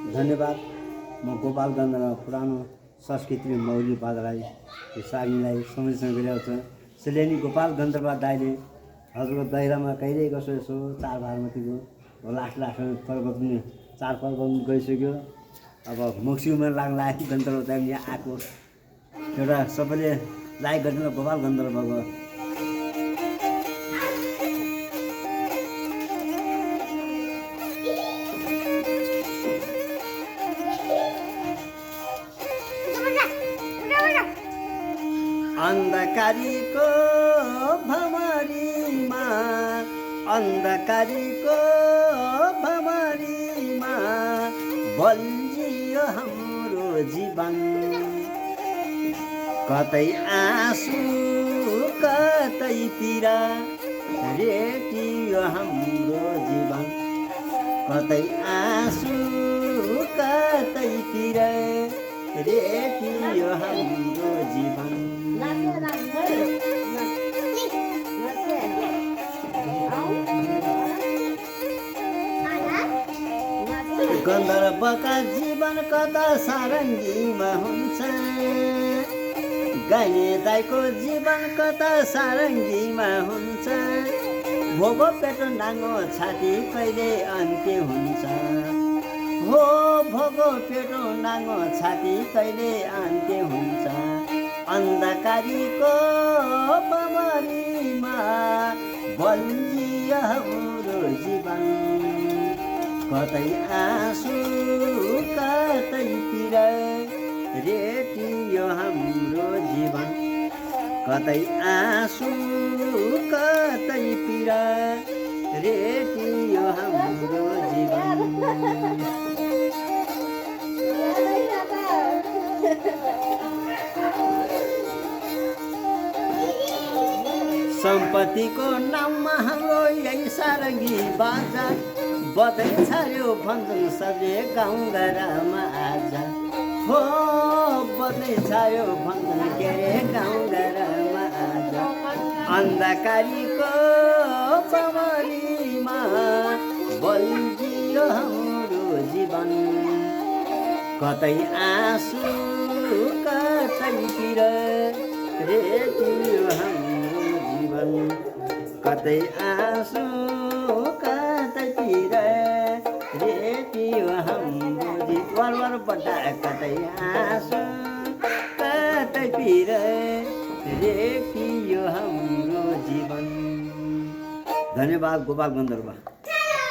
धन्यवाद। म गोपाल गन्धर्व पुरानो संस्कृति मौली बाजालाई साग्नेलाई संरक्षण गरिरहेको छ। सेलेनी गोपाल गन्धर्व दाइले हजुरको दाइरामा कहिले कसो यसो चाडबाडमतीको लास्टमा पर्व पनि चाडपर्व पनि गइसक्यो। अब मक्सिउमा लाग्ला गन्धर्व दाइ यहाँ आएको एउटा सबैले लाइक गरिदिनु गोपाल गन्धर्वको। अन्धकारीको भमरीमा अन्धकारीको भमरीमा बल्झियो हाम्रो जीवन, कतै आँसु कतै पीडा रेटियो हाम्रो जीवन, कतै आँसु कतै पीडा रेटियो हाम्रो जीवन। गन्धर्वका जीवन कता सारङ्गीमा हुन्छ, गाइने दाइको जीवन कता सारङ्गीमा हुन्छ, भोगो पेटो नाङ्गो छाती कहिले अन्त्य हुन्छ, हो भोगो पेटो नाङ्गो छाती कहिले अन्त्य हुन्छ। अन्धकारीको भमरीमा बल्झियो हाम्रो जीवन, कतै आँसु कतै पीडा रेटियो हाम्रो जीवन, कतै आँसु कतै पीडा रेटियो हाम्रो जीवन। सम्पत्तिको नाममा हाम्रो यही सारङ्गी बाजा बदै छाड्यो भन्छन् सबले गाउँघरमा आज, हो बदै छाड्यो भन्छन् के अरे गाउँघरमा आज। अन्धकारीको भमरीमा बल्झियो हाम्रो जीवन, कतै आँसु कतै पीडा रेटियो हाम्रो जीवन, कतै आँसु कतै पीडा रेटियो हाम्रो जीवन। बड्डा कतै आँसु कतै पीडा रेटियो हाम्रो जीवन। धन्यवाद गोपाल गन्धर्व।